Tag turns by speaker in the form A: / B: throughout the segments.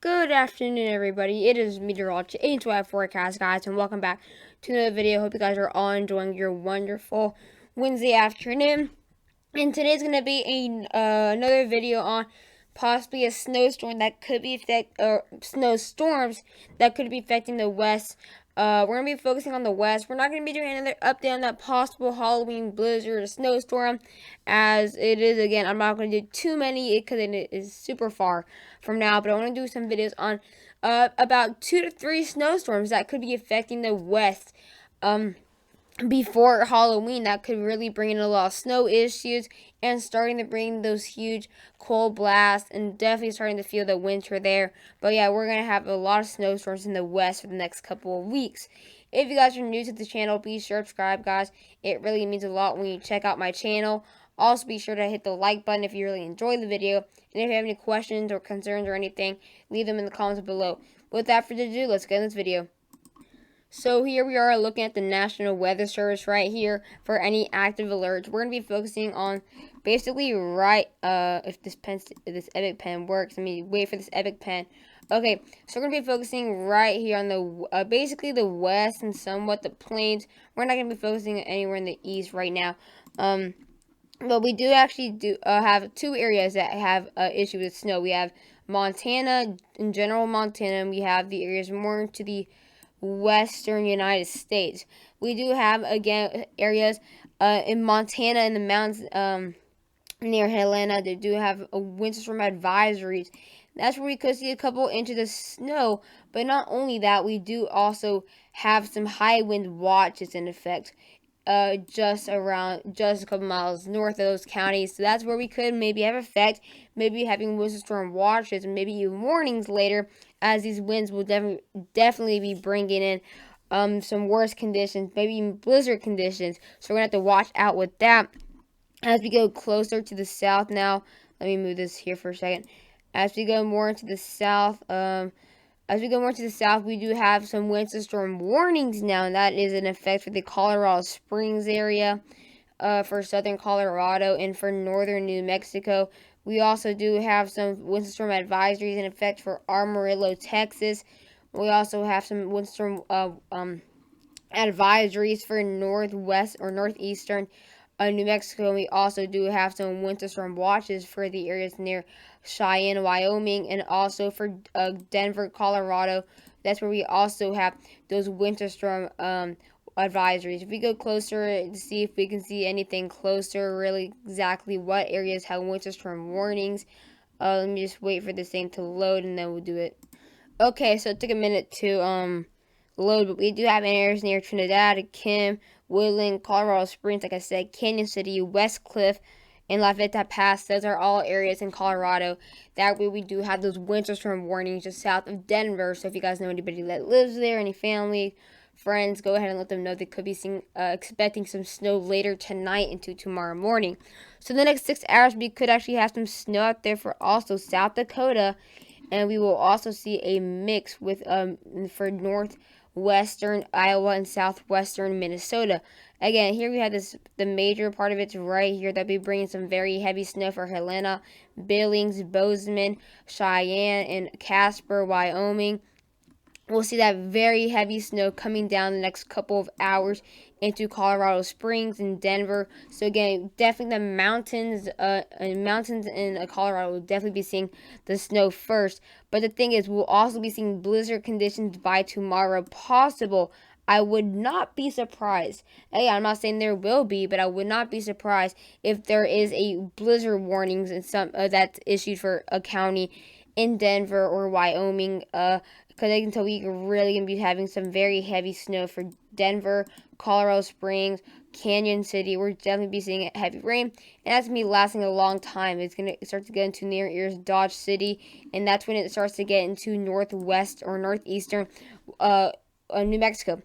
A: Good afternoon, everybody. It is meteorologist 825 forecast, guys, and welcome back to another video. Hope you guys are all enjoying your wonderful Wednesday afternoon. And today's going to be another video on possibly a snowstorm that could be snowstorms that could be affecting the West. We're going to be focusing on the West. We're not going to be doing another update on that possible Halloween blizzard or snowstorm, as it is, again, I'm not going to do too many because it is super far from now, but I want to do some videos on about 2 to 3 snowstorms that could be affecting the West. Before Halloween, that could really bring in a lot of snow issues and starting to bring those huge cold blasts and definitely starting to feel the winter there. But yeah, we're going to have a lot of snowstorms in the West for the next couple of weeks. If you guys are new to the channel, be sure to subscribe, guys. It really means a lot when you check out my channel. Also, be sure to hit the like button if you really enjoy the video. And if you have any questions or concerns or anything, leave them in the comments below. Without further ado, let's get in this video. So here we are looking at the National Weather Service right here for any active alerts. We're going to be focusing on basically if this Epic Pen works. Let me wait for this Epic Pen. Okay, so we're going to be focusing right here on the basically the West and somewhat the plains. We're not going to be focusing anywhere in the East right now. But we do actually have 2 areas that have issue with snow. We have Montana, in general Montana, and we have the areas more to the western United States. We do have, again, areas in Montana in the mountains near Helena. They do have winter storm advisories. That's where we could see a couple inches of snow. But not only that, we do also have some high wind watches in effect. Just a couple miles north of those counties. So that's where we could maybe have effect, maybe having winter storm watches and maybe even warnings later, as these winds will definitely be bringing in some worse conditions, maybe even blizzard conditions. So we're going to have to watch out with that. As we go closer to the south now, let me move this here for a second. As we go more into the south, we do have some winter storm warnings now, and that is in effect for the Colorado Springs area, for southern Colorado, and for northern New Mexico. We also do have some winter storm advisories in effect for Amarillo, Texas. We also have some winter storm advisories for northwest or northeastern New Mexico. And we also do have some winter storm watches for the areas near Cheyenne, Wyoming, and also for Denver, Colorado. That's where we also have those winter storm advisories. If we go closer to see if we can see anything closer, really exactly what areas have winter storm warnings. Let me just wait for this thing to load and then we'll do it. Okay, so it took a minute to load, but we do have areas near Trinidad, Kim, Woodland, Colorado Springs, like I said, Canyon City, West Cliff, and Lafayette Pass. Those are all areas in Colorado. That way we do have those winter storm warnings just south of Denver. So if you guys know anybody that lives there, any family, friends, go ahead and let them know they could be expecting some snow later tonight into tomorrow morning. So the next 6 hours we could actually have some snow out there for also South Dakota, and we will also see a mix with for northwestern Iowa and southwestern Minnesota. Again, here we have the major part of it's right here that be bringing some very heavy snow for Helena, Billings, Bozeman, Cheyenne, and Casper, Wyoming. We'll see that very heavy snow coming down the next couple of hours into Colorado Springs and Denver. So again, definitely the mountains in Colorado will definitely be seeing the snow first. But the thing is, we'll also be seeing blizzard conditions by tomorrow possible. I would not be surprised. Hey, I'm not saying there will be, but I would not be surprised if there is a blizzard warnings and some that's issued for a county in Denver or Wyoming. Because I can tell we're really going to be having some very heavy snow for Denver, Colorado Springs, Canyon City. We're definitely be seeing heavy rain, and that's going to be lasting a long time. It's going to start to get into near ears Dodge City, and that's when it starts to get into northwest or northeastern New Mexico.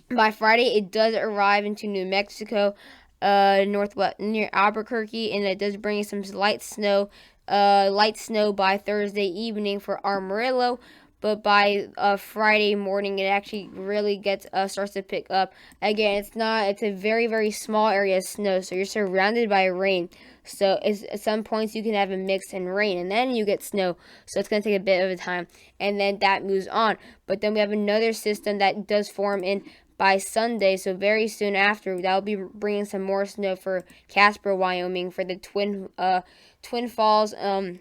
A: By Friday, it does arrive into New Mexico, northwest near Albuquerque, and it does bring some light snow by Thursday evening for Amarillo. but by Friday morning, it actually really starts to pick up. Again, it's a very, very small area of snow, so you're surrounded by rain. So at some points you can have a mix in rain, and then you get snow. So it's gonna take a bit of a time, and then that moves on. But then we have another system that does form in by Sunday, so very soon after. That'll be bringing some more snow for Casper, Wyoming, for the Twin Falls, in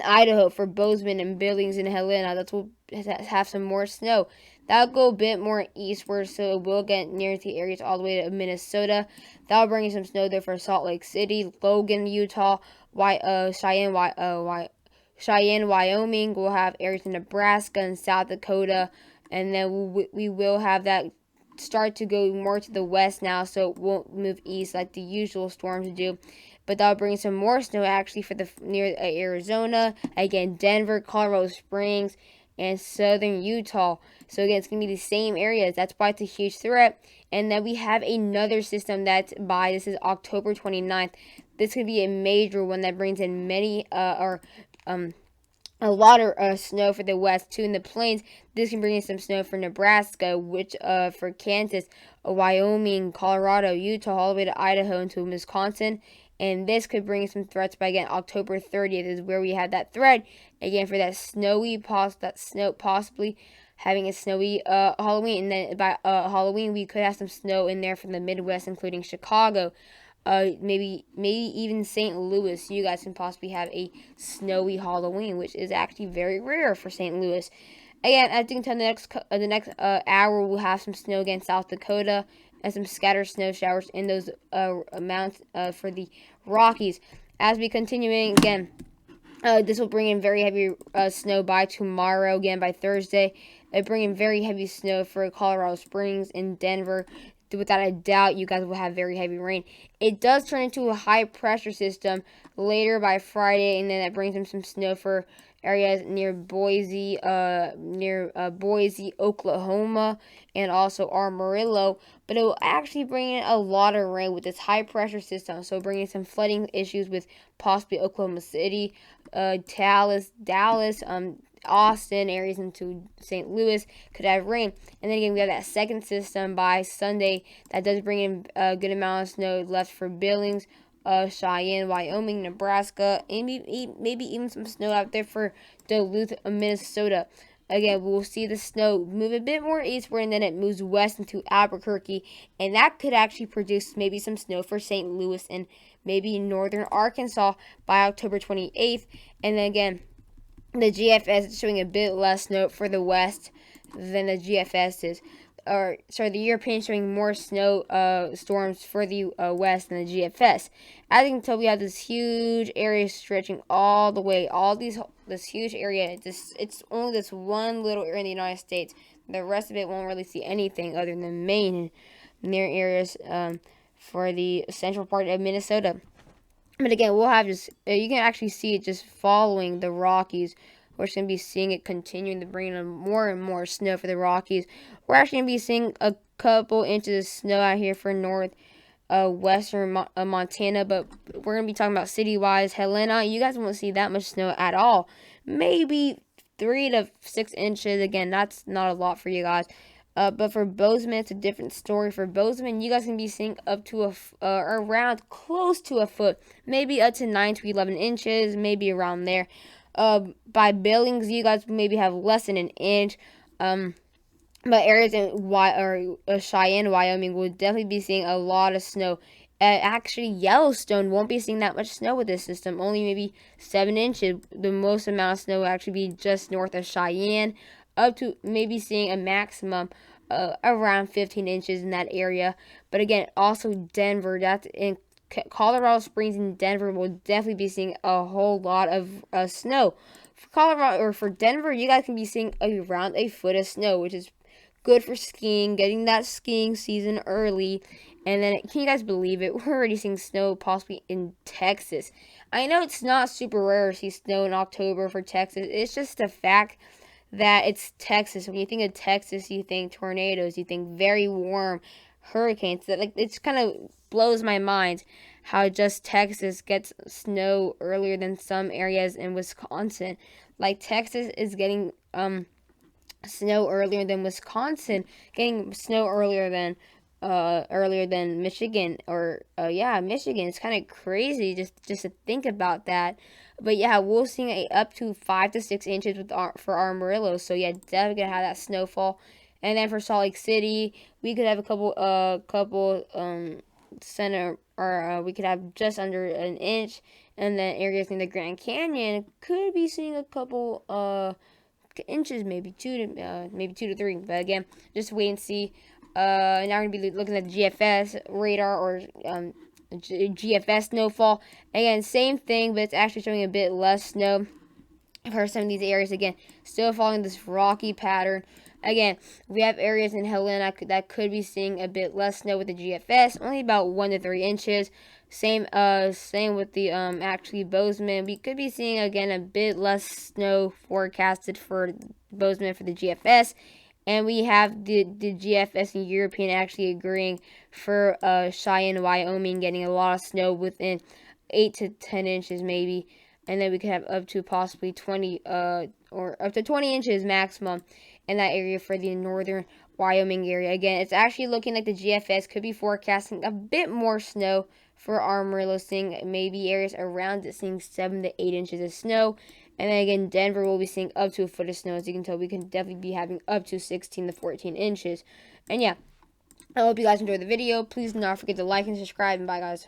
A: Idaho, for Bozeman and Billings and Helena. That will have some more snow. That'll go a bit more eastward, so it will get near the areas all the way to Minnesota. That'll bring some snow there for Salt Lake City, Logan, Utah, Cheyenne, Wyoming. We'll have areas in Nebraska and South Dakota, and then we will have that start to go more to the west now, so it won't move east like the usual storms do. But that'll bring some more snow actually for the near Arizona, again Denver, Colorado Springs, and southern Utah. So again, it's gonna be the same areas. That's why it's a huge threat. And then we have another system this is October 29th. This could be a major one that brings in a lot of snow for the west too in the plains. This can bring in some snow for Nebraska, which for Kansas, Wyoming, Colorado, Utah, all the way to Idaho into Wisconsin. And this could bring some threats. But again, October 30th is where we have that threat again for that snow possibly having a snowy Halloween. And then by Halloween we could have some snow in there from the Midwest, including Chicago. Maybe even St. Louis. You guys can possibly have a snowy Halloween, which is actually very rare for St. Louis. Again, I think the next hour we'll have some snow again, South Dakota, and some scattered snow showers in those amounts for the Rockies. As we continuing again, this will bring in very heavy snow by tomorrow. Again, by Thursday, it bring in very heavy snow for Colorado Springs and Denver. Without a doubt, you guys will have very heavy rain. It does turn into a high pressure system later by Friday, and then that brings in some snow for areas near Boise, Oklahoma, and also Amarillo. But it will actually bring in a lot of rain with this high pressure system. So bringing some flooding issues with possibly Oklahoma City, Dallas, Austin, areas into St. Louis could have rain. And then again, we have that second system by Sunday that does bring in a good amount of snow left for Billings, Cheyenne, Wyoming, Nebraska, and maybe even some snow out there for Duluth, Minnesota. Again, we'll see the snow move a bit more eastward, and then it moves west into Albuquerque, and that could actually produce maybe some snow for St. Louis and maybe northern Arkansas by October 28th. And then again, the GFS is showing a bit less snow for the west than the GFS is. The European showing more snow storms for the west than the GFS. As you can tell, we have this huge area stretching all the way. This huge area. It's only this one little area in the United States. The rest of it won't really see anything other than Maine and near areas for the central part of Minnesota. But again, we'll have you can actually see it just following the Rockies. We're just going to be seeing it continuing to bring in more and more snow for the Rockies. We're actually going to be seeing a couple inches of snow out here for western Montana. But we're going to be talking about city-wise. Helena, you guys won't see that much snow at all. Maybe 3 to 6 inches. Again, that's not a lot for you guys. But for Bozeman, it's a different story. For Bozeman, you guys can be seeing up to around close to a foot, maybe up to 9 to 11 inches, maybe around there. By Billings, you guys maybe have less than an inch. But areas in Cheyenne, Wyoming, will definitely be seeing a lot of snow. Actually, Yellowstone won't be seeing that much snow with this system, only maybe 7 inches. The most amount of snow will actually be just north of Cheyenne, up to maybe seeing a maximum around 15 inches in that area. But again, also Denver, that's in Colorado Springs and Denver, will definitely be seeing a whole lot of snow. For Denver, you guys can be seeing around a foot of snow, which is good for skiing, getting that skiing season early. And then, can you guys believe it? We're already seeing snow possibly in Texas. I know it's not super rare to see snow in October for Texas. It's just a fact that it's Texas. When you think of Texas, you think tornadoes, you think very warm hurricanes. It's kind of blows my mind how just Texas gets snow earlier than some areas in Wisconsin. Like Texas is getting snow earlier than Wisconsin, getting snow earlier than Michigan, or yeah, Michigan. It's kind of crazy just to think about that. But yeah, we'll see up to 5 to 6 inches for Amarillo. So yeah, definitely gonna have that snowfall. And then for Salt Lake City, we could have a couple center, or we could have just under an inch. And then areas near the Grand Canyon could be seeing a couple inches, maybe 2 to 3. But again, just wait and see. Now we're gonna be looking at the GFS radar, or GFS snowfall. Again, same thing, but it's actually showing a bit less snow for some of these areas. Again, still following this rocky pattern. Again, we have areas in Helena that could be seeing a bit less snow with the GFS, only about 1 to 3 inches. Same with the actually Bozeman. We could be seeing again a bit less snow forecasted for Bozeman for the GFS, and we have the GFS and European actually agreeing for Cheyenne, Wyoming, getting a lot of snow within 8 to 10 inches maybe, and then we could have up to possibly 20 or up to 20 inches maximum in that area for the northern Wyoming area. Again, it's actually looking like the GFS could be forecasting a bit more snow for Amarillo, seeing maybe areas around it seeing 7 to 8 inches of snow. And then again, Denver will be seeing up to a foot of snow. As you can tell, we can definitely be having up to 16 to 14 inches. And yeah, I hope you guys enjoyed the video. Please do not forget to like and subscribe. And bye, guys.